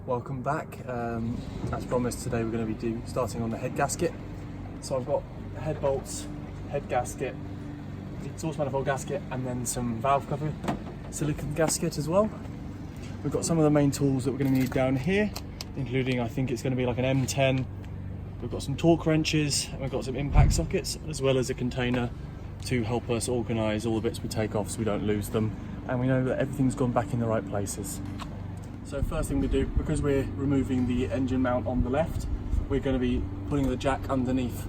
Welcome back. As promised, today we're going to be starting on the head gasket. So I've got head bolts, head gasket, exhaust manifold gasket, and then some valve cover silicone gasket as well. We've got some of the main tools that we're going to need down here, including, I think it's going to be like an M10. We've got some torque wrenches, and we've got some impact sockets, as well as a container to help us organise all the bits we take off so we don't lose them, and we know that everything's gone back in the right places. So first thing we do, because we're removing the engine mount on the left, we're going to be putting the jack underneath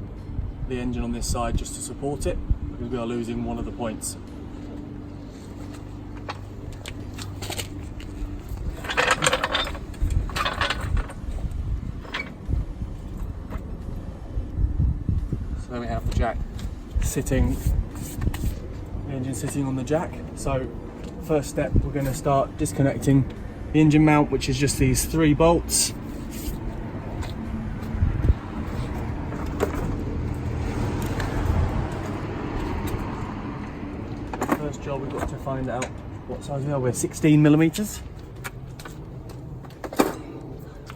the engine on this side just to support it, because we are losing one of the points. So then we have the jack sitting, the engine sitting on the jack. So first step, we're going to start disconnecting the engine mount, which is just these 3 bolts. First job, we've got to find out what size we are. We're 16mm.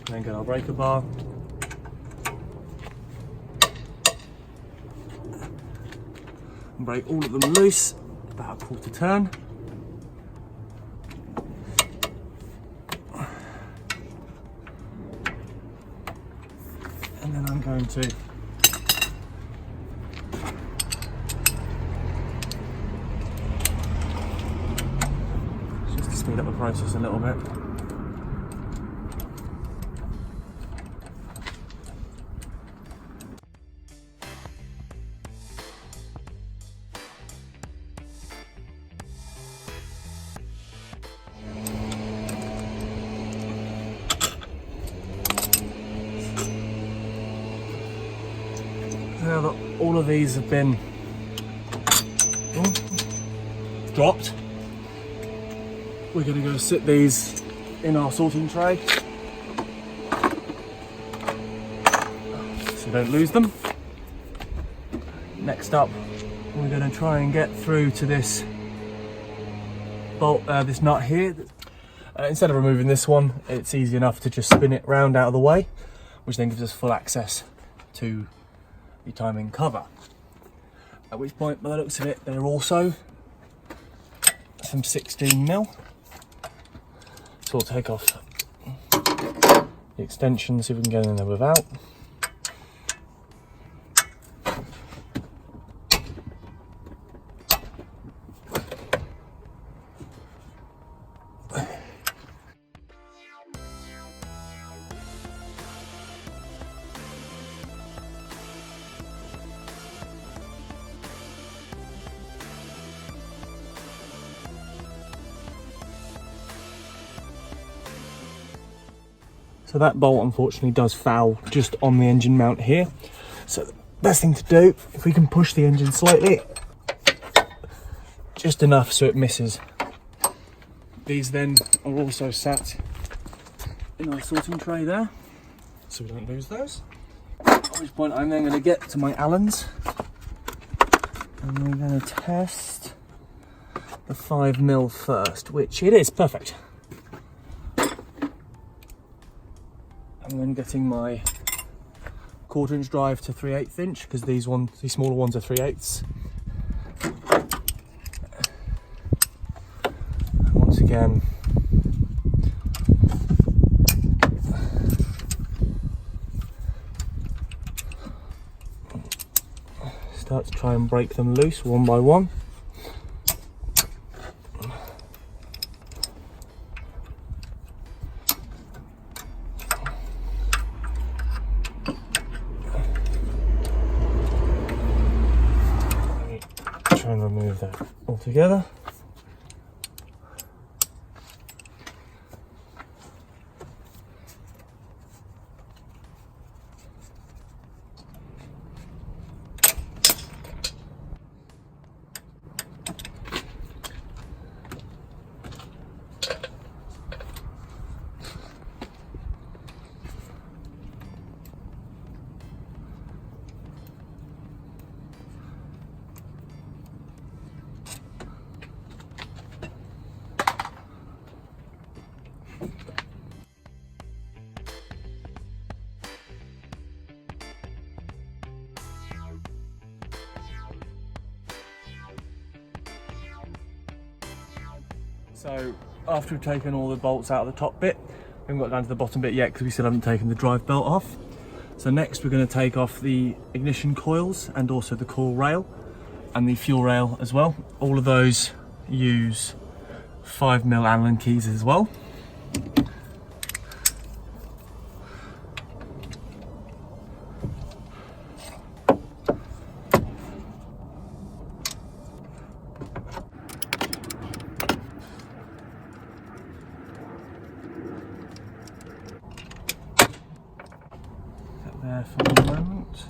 Then get our breaker bar. And break all of them loose, about a quarter turn. And then I'm going to just to speed up the process a little bit. Now that all of these have been dropped, we're going to go sit these in our sorting tray so we don't lose them. Next up, we're going to try and get through to this bolt, this nut here. Instead of removing this one, it's easy enough to just spin it round out of the way, which then gives us full access to the timing cover. At which point, by the looks of it, they're also some 16mm. So we'll take off the extension, see if we can get in there without. So that bolt unfortunately does foul just on the engine mount here. So the best thing to do, if we can push the engine slightly, just enough so it misses. These then are also sat in our sorting tray there, so we don't lose those. At which point I'm then going to get to my Allens, and we're going to test the 5mm first, which it is perfect. I'm then getting my 1/4 inch drive to 3/8 inch, because these smaller ones are 3/8. And once again, start to try and break them loose one by one. Try and remove that altogether. So after we've taken all the bolts out of the top bit, we haven't got down to the bottom bit yet because we still haven't taken the drive belt off. So next we're going to take off the ignition coils and also the core rail and the fuel rail as well. All of those use 5mm Allen keys as well. There for the moment.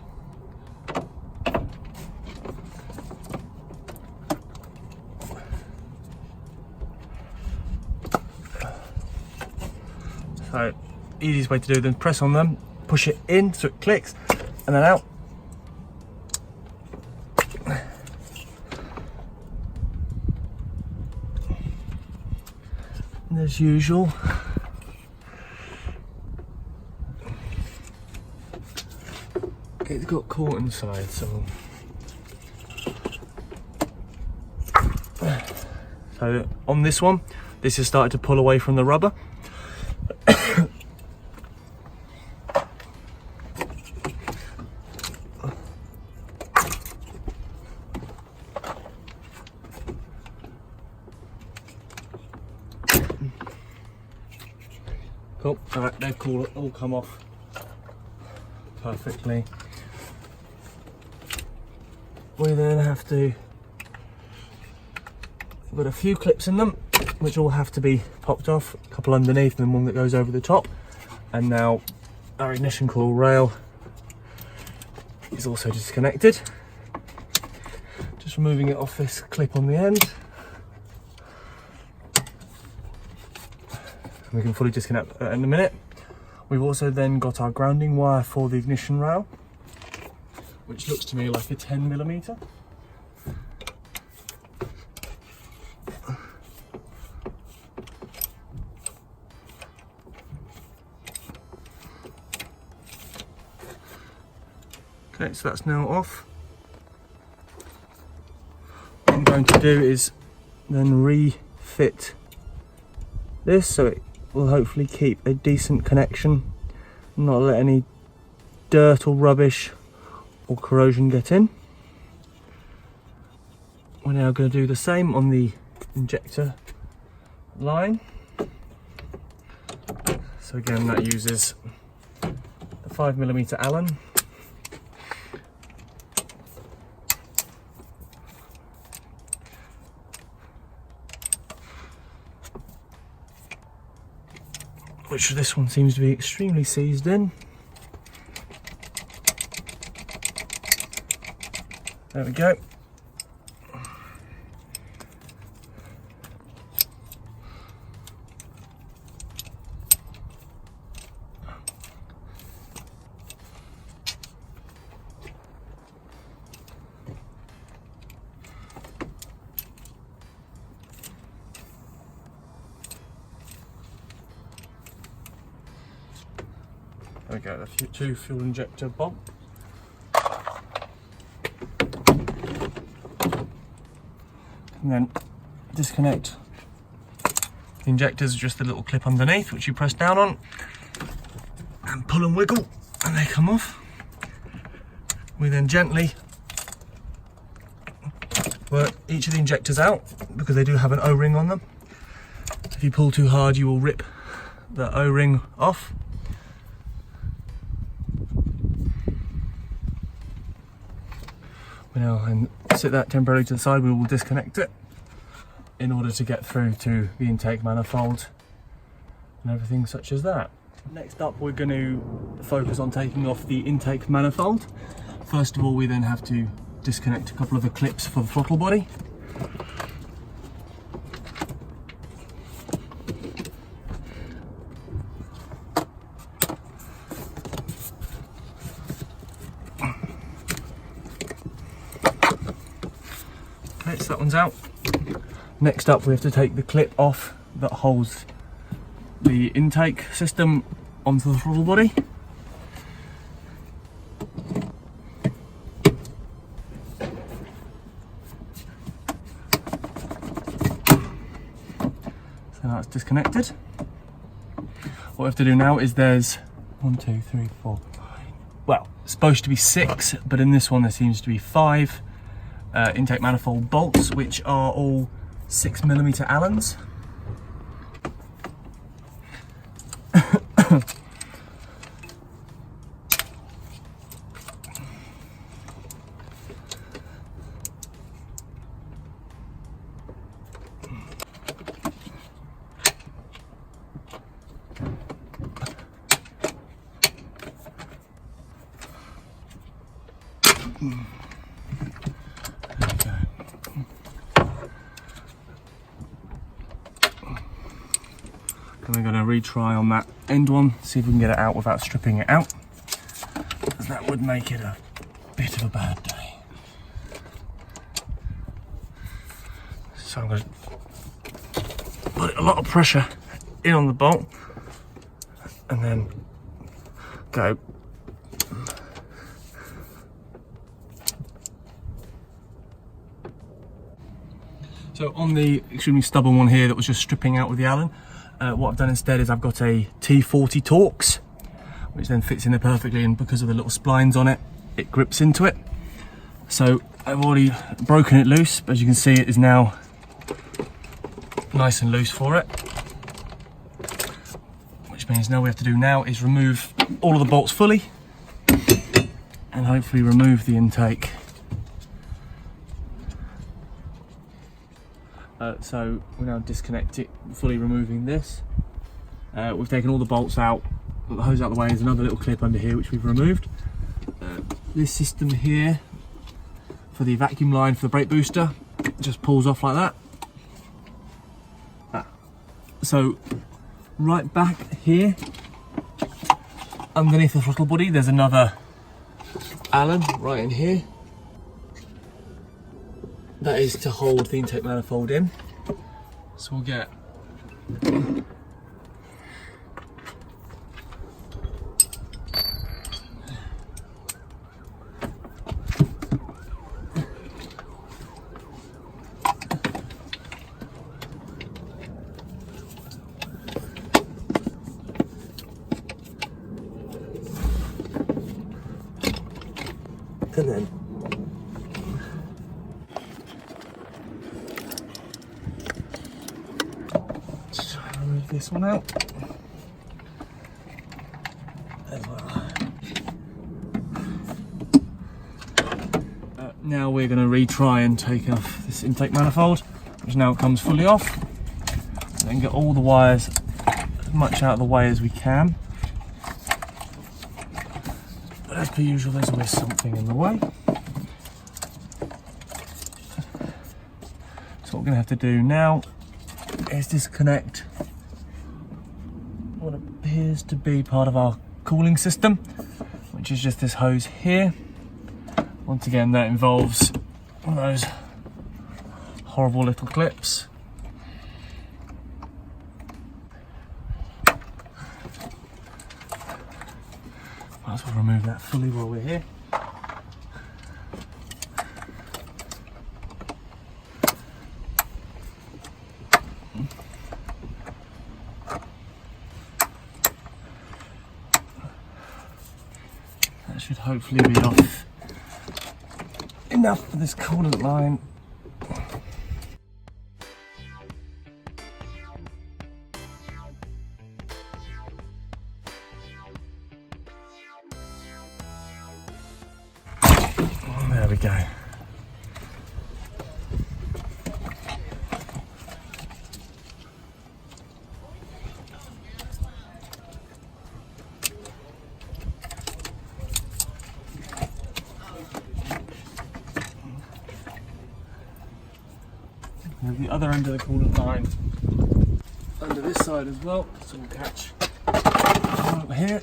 So, easiest way to do them, press on them, push it in so it clicks, and then out. And as usual, it's got caught inside, so on this one, this has started to pull away from the rubber. Cool. Alright, they've all come off perfectly. We then have to put a few clips in them, which all have to be popped off, a couple underneath and one that goes over the top. And now our ignition coil rail is also disconnected. Just removing it off this clip on the end. We can fully disconnect in a minute. We've also then got our grounding wire for the ignition rail, which looks to me like a 10mm. Okay, so that's now off. What I'm going to do is then refit this so it will hopefully keep a decent connection, not let any dirt or rubbish or corrosion get in. We're now going to do the same on the injector line. So again, that uses the 5mm Allen. Which this one seems to be extremely seized in. There we go. There we go, the two fuel injector bolt. And then disconnect the injectors, just the little clip underneath which you press down on and pull and wiggle and they come off. We then gently work each of the injectors out because they do have an O-ring on them. If you pull too hard you will rip the O-ring off. We now sit that temporarily to the side. We will disconnect it in order to get through to the intake manifold and everything such as that. Next up, we're going to focus on taking off the intake manifold. First of all, we then have to disconnect a couple of the clips for the throttle body. Okay, so that one's out. Next up, we have to take the clip off that holds the intake system onto the throttle body. now it's disconnected. What we have to do now is there's 1, 2, 3, 4, 5. Well, it's supposed to be 6, but in this one there seems to be 5 intake manifold bolts, which are all 6mm Allens. And we're going to retry on that end one, see if we can get it out without stripping it out, because that would make it a bit of a bad day. So I'm going to put a lot of pressure in on the bolt and then go. So on the extremely stubborn one here that was just stripping out with the Allen, what I've done instead is I've got a T40 Torx, which then fits in there perfectly, and because of the little splines on it, it grips into it. So I've already broken it loose, but as you can see it is now nice and loose for it. Which means now we have to do now is remove all of the bolts fully and hopefully remove the intake. So we now disconnect it, fully removing this. We've taken all the bolts out, got the hose out of the way. There's another little clip under here which we've removed. This system here for the vacuum line for the brake booster just pulls off like that. So right back here underneath the throttle body there's another Allen right in here. That is to hold the intake manifold in. So we'll get and then remove this one out as well. Now we're going to retry and take off this intake manifold, which now comes fully off, and then get all the wires as much out of the way as we can. But as per usual, there's always something in the way. So what we're going to have to do now is disconnect what appears to be part of our cooling system, which is just this hose here. Once again, that involves one of those horrible little clips. Might as well remove that fully while we're here. That should hopefully be off enough for this coolant line. There we go. There's the other end of the coolant line under this side as well, so we'll catch one up here,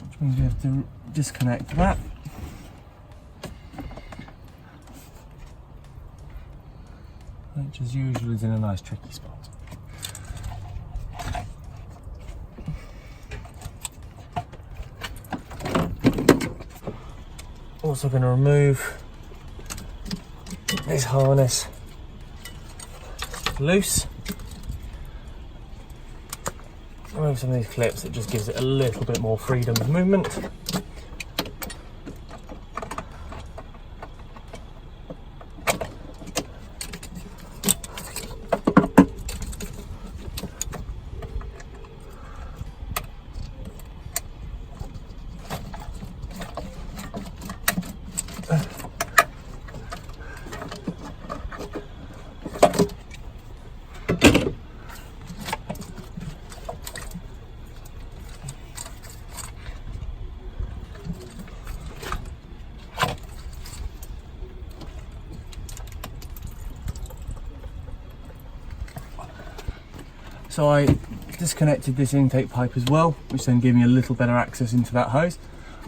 which means we have to disconnect that. Which as usual is in a nice tricky spot. Also going to remove this harness loose. Remove some of these clips, it just gives it a little bit more freedom of movement. So I disconnected this intake pipe as well, which then gave me a little better access into that hose.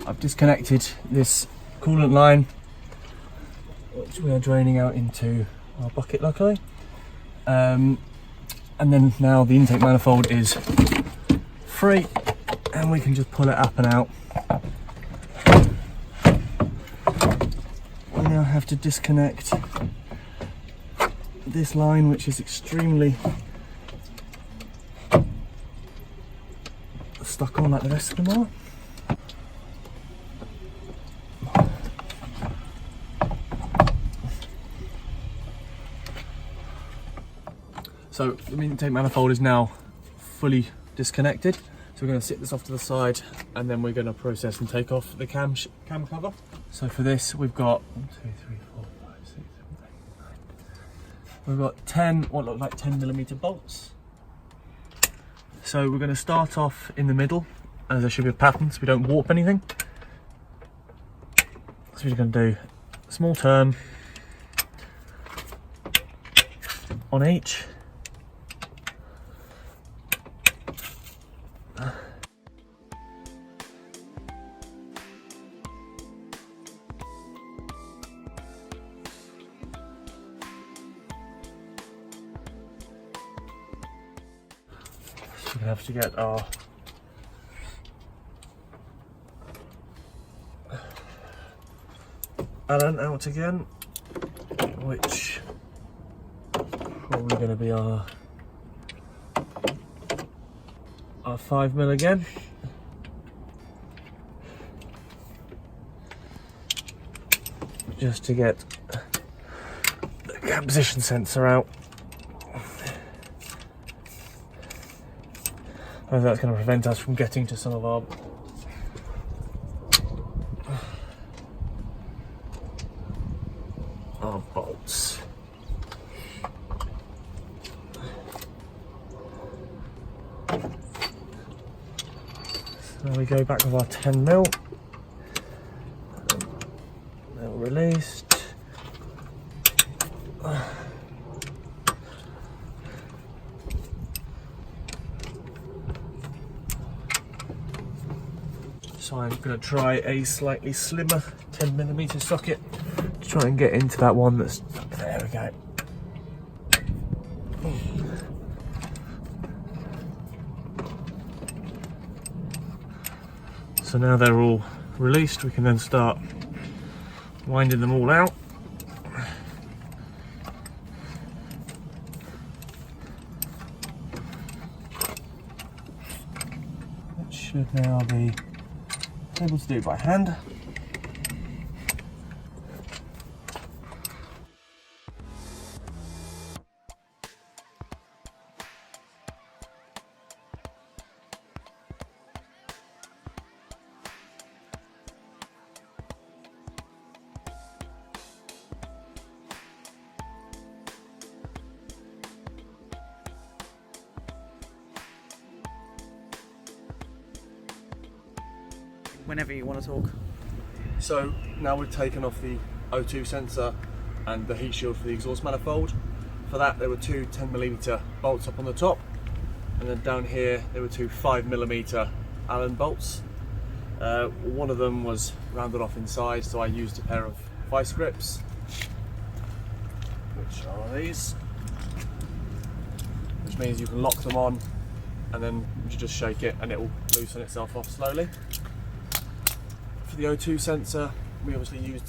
I've disconnected this coolant line, which we are draining out into our bucket luckily. And then now the intake manifold is free and we can just pull it up and out. We now have to disconnect this line, which is extremely stuck on like the rest of them are. So the intake manifold is now fully disconnected. So we're going to sit this off to the side and then we're going to process and take off the cam cover. So for this we've got 1, 2, 3, 4, 5, 6, 7, 8, 9. We've got 10 what look like 10mm bolts. So we're going to start off in the middle, as there should be a pattern so we don't warp anything. So we're going to do a small turn on each. We're going to have to get our Allen out again, which probably going to be our 5mm again. Just to get the cam position sensor out. And that's going to prevent us from getting to some of our bolts. So we go back with our 10mm. They're released. So I'm going to try a slightly slimmer 10mm socket to try and get into that one that's, there we go. So now they're all released, we can then start winding them all out. That should now be able to do it by hand. Whenever you want to talk. So now we've taken off the O2 sensor and the heat shield for the exhaust manifold. For that there were two 10mm bolts up on the top, and then down here there were two 5mm Allen bolts. One of them was rounded off inside, so I used a pair of vice grips, which are these, which means you can lock them on and then you just shake it and it will loosen itself off slowly. For the O2 sensor, we obviously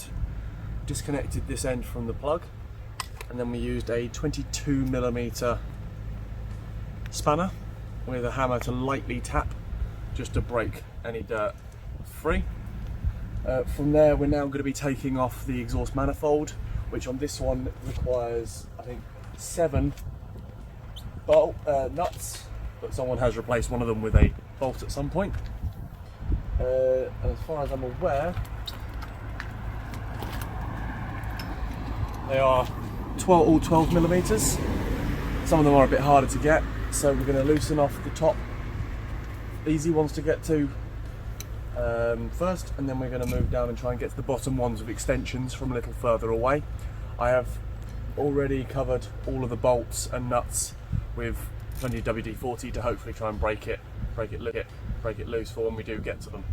disconnected this end from the plug, and then we used a 22mm spanner with a hammer to lightly tap just to break any dirt free. From there we're now going to be taking off the exhaust manifold, which on this one requires I think 7 bolt nuts, but someone has replaced one of them with a bolt at some point. And as far as I'm aware, they are all 12mm. Some of them are a bit harder to get, so we're going to loosen off the top easy ones to get to first, and then we're going to move down and try and get to the bottom ones with extensions from a little further away. I have already covered all of the bolts and nuts with plenty of WD-40 to hopefully try and break it loose for when we do get to them.